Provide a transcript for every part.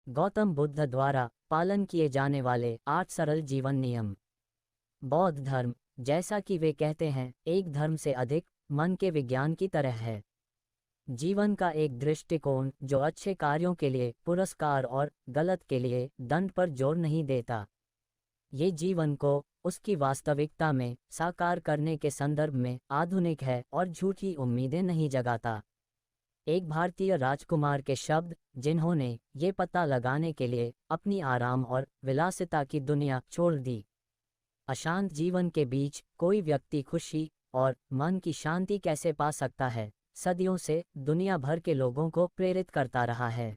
गौतम बुद्ध द्वारा पालन किए जाने वाले 8 सरल जीवन नियम। बौद्ध धर्म, जैसा कि वे कहते हैं, एक धर्म से अधिक मन के विज्ञान की तरह है। जीवन का एक दृष्टिकोण जो अच्छे कार्यों के लिए पुरस्कार और गलत के लिए दंड पर जोर नहीं देता। ये जीवन को उसकी वास्तविकता में साकार करने के संदर्भ में आधुनिक है और झूठी उम्मीदें नहीं जगाता। एक भारतीय राजकुमार के शब्द, जिन्होंने ये पता लगाने के लिए अपनी आराम और विलासिता की दुनिया छोड़ दी। अशांत जीवन के बीच कोई व्यक्ति खुशी और मन की शांति कैसे पा सकता है, सदियों से दुनिया भर के लोगों को प्रेरित करता रहा है।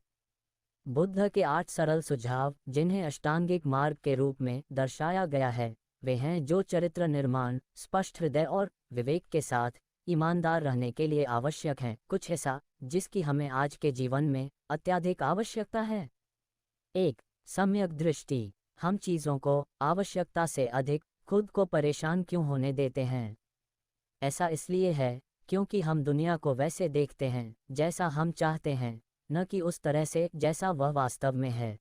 बुद्ध के 8 सरल सुझाव, जिन्हें अष्टांगिक मार्ग के रूप में दर्शाया गया है, वे हैं जो चरित्र निर्माण, स्पष्ट हृदय और विवेक के साथ ईमानदार रहने के लिए आवश्यक हैं। कुछ ऐसा जिसकी हमें आज के जीवन में अत्यधिक आवश्यकता है। 1. सम्यक दृष्टि। हम चीज़ों को आवश्यकता से अधिक खुद को परेशान क्यों होने देते हैं? ऐसा इसलिए है क्योंकि हम दुनिया को वैसे देखते हैं जैसा हम चाहते हैं, न कि उस तरह से जैसा वह वास्तव में है।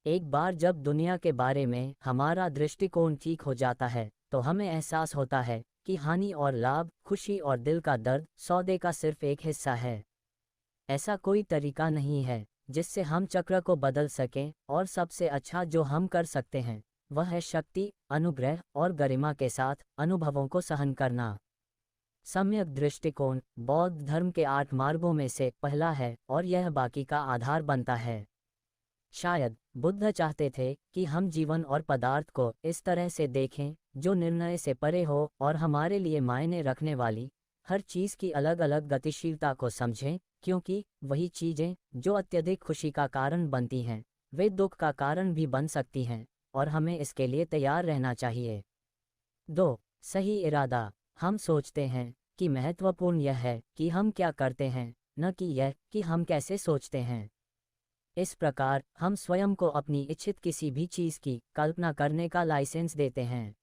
एक बार जब दुनिया के बारे में हमारा दृष्टिकोण ठीक हो जाता है, तो हमें एहसास होता है कि हानि और लाभ, खुशी और दिल का दर्द सौदे का सिर्फ एक हिस्सा है। ऐसा कोई तरीका नहीं है जिससे हम चक्र को बदल सकें, और सबसे अच्छा जो हम कर सकते हैं वह है शक्ति, अनुग्रह और गरिमा के साथ अनुभवों को सहन करना। सम्यक दृष्टिकोण बौद्ध धर्म के 8 मार्गों में से पहला है और यह बाकी का आधार बनता है। शायद बुद्ध चाहते थे कि हम जीवन और पदार्थ को इस तरह से देखें जो निर्णय से परे हो, और हमारे लिए मायने रखने वाली हर चीज़ की अलग अलग गतिशीलता को समझें, क्योंकि वही चीज़ें जो अत्यधिक खुशी का कारण बनती हैं, वे दुख का कारण भी बन सकती हैं, और हमें इसके लिए तैयार रहना चाहिए। 2. सही इरादा। हम सोचते हैं कि महत्वपूर्ण यह है कि हम क्या करते हैं, न कि यह कि हम कैसे सोचते हैं। इस प्रकार हम स्वयं को अपनी इच्छित किसी भी चीज़ की कल्पना करने का लाइसेंस देते हैं।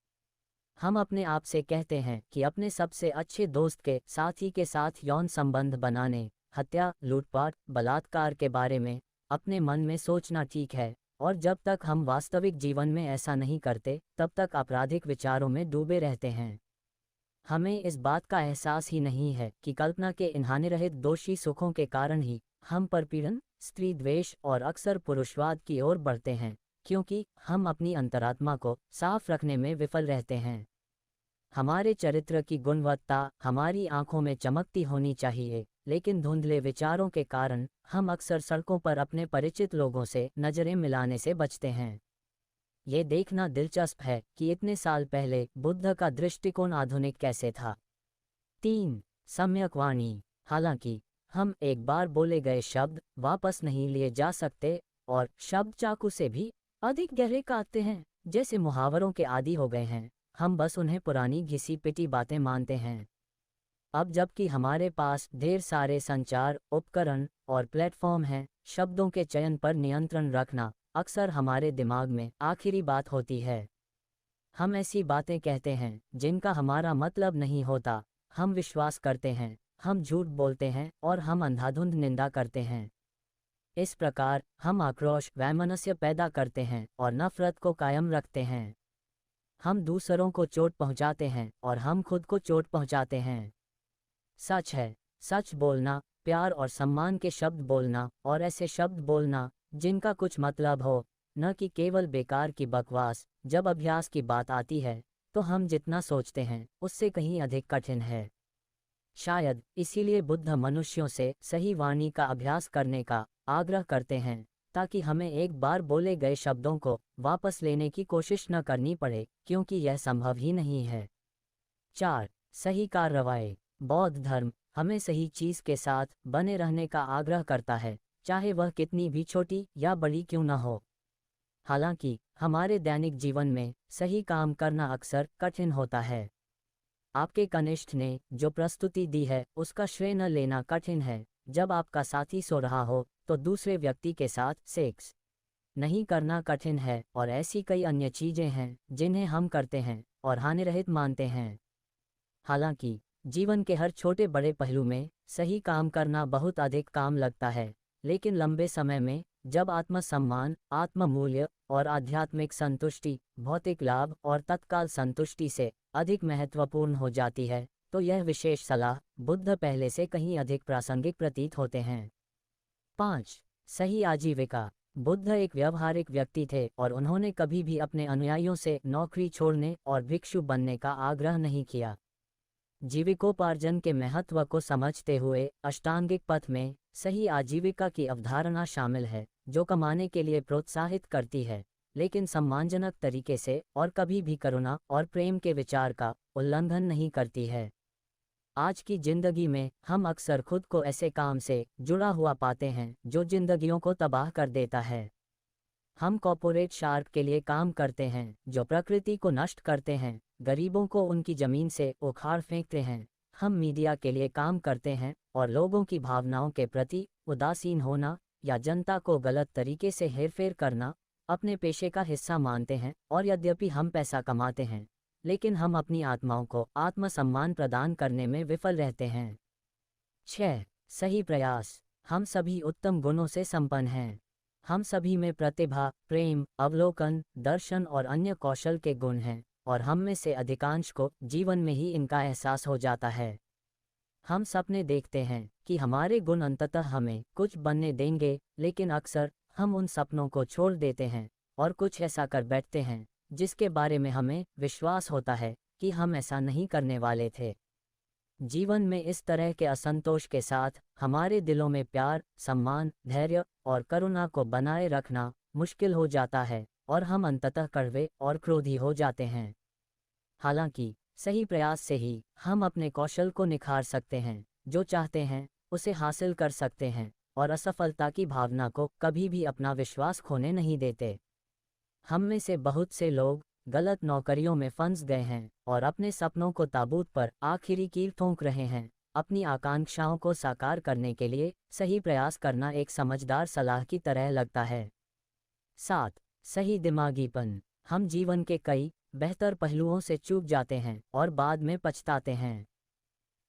हम अपने आप से कहते हैं कि अपने सबसे अच्छे दोस्त के साथी के साथ यौन संबंध बनाने, हत्या, लूटपाट, बलात्कार के बारे में अपने मन में सोचना ठीक है, और जब तक हम वास्तविक जीवन में ऐसा नहीं करते, तब तक आपराधिक विचारों में डूबे रहते हैं। हमें इस बात का एहसास ही नहीं है कि कल्पना के इन हानिरहित दोषी सुखों के कारण ही हम परपीड़न, स्त्री द्वेष और अक्सर पुरुषवाद की ओर बढ़ते हैं, क्योंकि हम अपनी अंतरात्मा को साफ रखने में विफल रहते हैं। हमारे चरित्र की गुणवत्ता हमारी आंखों में चमकती होनी चाहिए, लेकिन धुंधले विचारों के कारण हम अक्सर सड़कों पर अपने परिचित लोगों से नजरें मिलाने से बचते हैं। ये देखना दिलचस्प है कि इतने साल पहले बुद्ध का दृष्टिकोण आधुनिक कैसे था। 3. सम्यक वाणी। हालांकि हम एक बार बोले गए शब्द वापस नहीं लिए जा सकते, और शब्द चाकू से भी अधिक गहरे काटते हैं, जैसे मुहावरों के आदी हो गए हैं, हम बस उन्हें पुरानी घिसी पिटी बातें मानते हैं। अब जबकि हमारे पास ढेर सारे संचार उपकरण और प्लेटफॉर्म हैं, शब्दों के चयन पर नियंत्रण रखना अक्सर हमारे दिमाग में आखिरी बात होती है। हम ऐसी बातें कहते हैं जिनका हमारा मतलब नहीं होता, हम विश्वास करते हैं, हम झूठ बोलते हैं, और हम अंधाधुंध निंदा करते हैं। इस प्रकार हम आक्रोश, वैमनस्य पैदा करते हैं और नफरत को कायम रखते हैं। हम दूसरों को चोट पहुंचाते हैं और हम खुद को चोट पहुंचाते हैं। सच है, सच बोलना, प्यार और सम्मान के शब्द बोलना, और ऐसे शब्द बोलना जिनका कुछ मतलब हो, न कि केवल बेकार की बकवास। जब अभ्यास की बात आती है तो हम जितना सोचते हैं उससे कहीं अधिक कठिन है। शायद इसीलिए बुद्ध मनुष्यों से सही वाणी का अभ्यास करने का आग्रह करते हैं, ताकि हमें एक बार बोले गए शब्दों को वापस लेने की कोशिश न करनी पड़े, क्योंकि यह संभव ही नहीं है। 4. सही कार्रवाई। बौद्ध धर्म हमें सही चीज़ के साथ बने रहने का आग्रह करता है, चाहे वह कितनी भी छोटी या बड़ी क्यों न हो। हालांकि हमारे दैनिक जीवन में सही काम करना अक्सर कठिन होता है। आपके कनिष्ठ ने जो प्रस्तुति दी है उसका श्रेय न लेना कठिन है। जब आपका साथी सो रहा हो तो दूसरे व्यक्ति के साथ सेक्स नहीं करना कठिन है, और ऐसी कई अन्य चीजें हैं जिन्हें हम करते हैं और हानिरहित मानते हैं। हालांकि जीवन के हर छोटे बड़े पहलू में सही काम करना बहुत अधिक काम लगता है, लेकिन लंबे समय में जब आत्मसम्मान, आत्ममूल्य और आध्यात्मिक संतुष्टि भौतिक लाभ और तत्काल संतुष्टि से अधिक महत्वपूर्ण हो जाती है, तो यह विशेष सलाह बुद्ध पहले से कहीं अधिक प्रासंगिक प्रतीत होते हैं। 5. सही आजीविका। बुद्ध एक व्यवहारिक व्यक्ति थे और उन्होंने कभी भी अपने अनुयायियों से नौकरी छोड़ने और भिक्षु बनने का आग्रह नहीं किया। जीविकोपार्जन के महत्व को समझते हुए अष्टांगिक पथ में सही आजीविका की अवधारणा शामिल है, जो कमाने के लिए प्रोत्साहित करती है, लेकिन सम्मानजनक तरीके से और कभी भी करुणा और प्रेम के विचार का उल्लंघन नहीं करती है। आज की जिंदगी में हम अक्सर खुद को ऐसे काम से जुड़ा हुआ पाते हैं जो जिंदगियों को तबाह कर देता है। हम कॉर्पोरेट शार्क के लिए काम करते हैं जो प्रकृति को नष्ट करते हैं, गरीबों को उनकी जमीन से उखाड़ फेंकते हैं। हम मीडिया के लिए काम करते हैं और लोगों की भावनाओं के प्रति उदासीन होना या जनता को गलत तरीके से हेरफेर करना अपने पेशे का हिस्सा मानते हैं। और यद्यपि हम पैसा कमाते हैं, लेकिन हम अपनी आत्माओं को आत्मसम्मान प्रदान करने में विफल रहते हैं। 6. सही प्रयास। हम सभी उत्तम गुणों से संपन्न हैं। हम सभी में प्रतिभा, प्रेम, अवलोकन, दर्शन और अन्य कौशल के गुण हैं, और हम में से अधिकांश को जीवन में ही इनका एहसास हो जाता है। हम सपने देखते हैं कि हमारे गुण अंततः हमें कुछ बनने देंगे, लेकिन अक्सर हम उन सपनों को छोड़ देते हैं और कुछ ऐसा कर बैठते हैं जिसके बारे में हमें विश्वास होता है कि हम ऐसा नहीं करने वाले थे। जीवन में इस तरह के असंतोष के साथ हमारे दिलों में प्यार, सम्मान, धैर्य और करुणा को बनाए रखना मुश्किल हो जाता है और हम अंततः कड़वे और क्रोधी हो जाते हैं। हालांकि सही प्रयास से ही हम अपने कौशल को निखार सकते हैं, जो चाहते हैं उसे हासिल कर सकते हैं और असफलता की भावना को कभी भी अपना विश्वास खोने नहीं देते। हम में से बहुत से लोग गलत नौकरियों में फंस गए हैं और अपने सपनों को ताबूत पर आखिरी कील ठोंक रहे हैं। अपनी आकांक्षाओं को साकार करने के लिए सही प्रयास करना एक समझदार सलाह की तरह लगता है। 7. सही दिमागीपन। हम जीवन के कई बेहतर पहलुओं से चूक जाते हैं और बाद में पछताते हैं।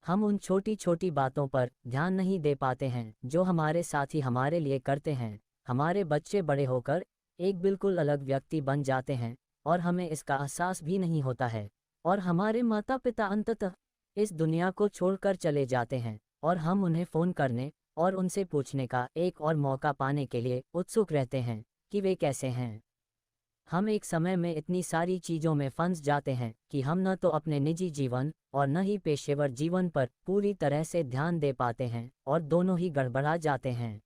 हम उन छोटी छोटी बातों पर ध्यान नहीं दे पाते हैं जो हमारे साथी हमारे लिए करते हैं। हमारे बच्चे बड़े होकर एक बिल्कुल अलग व्यक्ति बन जाते हैं और हमें इसका एहसास भी नहीं होता है, और हमारे माता पिता अंततः इस दुनिया को छोड़कर चले जाते हैं और हम उन्हें फ़ोन करने और उनसे पूछने का एक और मौका पाने के लिए उत्सुक रहते हैं कि वे कैसे हैं। हम एक समय में इतनी सारी चीज़ों में फंस जाते हैं कि हम न तो अपने निजी जीवन और न ही पेशेवर जीवन पर पूरी तरह से ध्यान दे पाते हैं, और दोनों ही गड़बड़ा जाते हैं।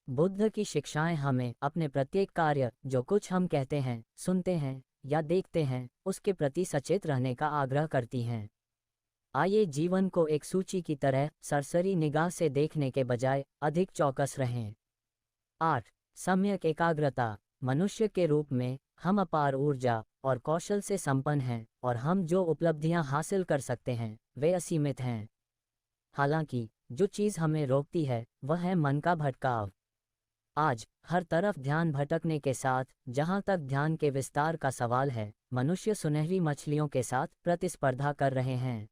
बुद्ध की शिक्षाएं हमें अपने प्रत्येक कार्य, जो कुछ हम कहते हैं, सुनते हैं या देखते हैं, उसके प्रति सचेत रहने का आग्रह करती हैं। आइए जीवन को एक सूची की तरह सरसरी निगाह से देखने के बजाय अधिक चौकस रहें। 8. सम्यक एकाग्रता। मनुष्य के रूप में हम अपार ऊर्जा और कौशल से संपन्न हैं, और हम जो उपलब्धियां हासिल कर सकते हैं वे असीमित हैं। हालांकि जो चीज़ हमें रोकती है वह है मन का भटकाव। आज हर तरफ ध्यान भटकने के साथ, जहां तक ध्यान के विस्तार का सवाल है, मनुष्य सुनहरी मछलियों के साथ प्रतिस्पर्धा कर रहे हैं।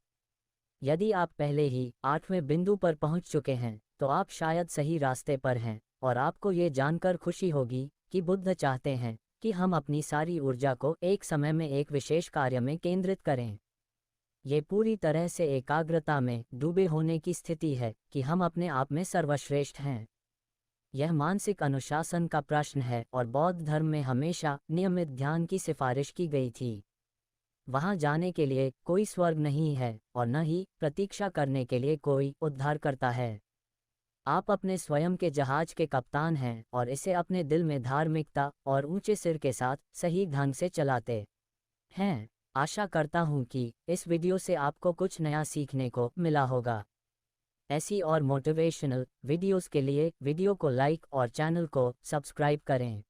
यदि आप पहले ही 8वें बिंदु पर पहुंच चुके हैं, तो आप शायद सही रास्ते पर हैं, और आपको ये जानकर खुशी होगी कि बुद्ध चाहते हैं कि हम अपनी सारी ऊर्जा को एक समय में एक विशेष कार्य में केंद्रित करें। ये पूरी तरह से एकाग्रता में डूबे होने की स्थिति है कि हम अपने आप में सर्वश्रेष्ठ हैं। यह मानसिक अनुशासन का प्रश्न है, और बौद्ध धर्म में हमेशा नियमित ध्यान की सिफारिश की गई थी। वहां जाने के लिए कोई स्वर्ग नहीं है और न ही प्रतीक्षा करने के लिए कोई उद्धारकर्ता है। आप अपने स्वयं के जहाज के कप्तान हैं और इसे अपने दिल में धार्मिकता और ऊंचे सिर के साथ सही ढंग से चलाते हैं। आशा करता हूं कि इस वीडियो से आपको कुछ नया सीखने को मिला होगा। ऐसी और मोटिवेशनल वीडियोस के लिए वीडियो को लाइक और चैनल को सब्सक्राइब करें।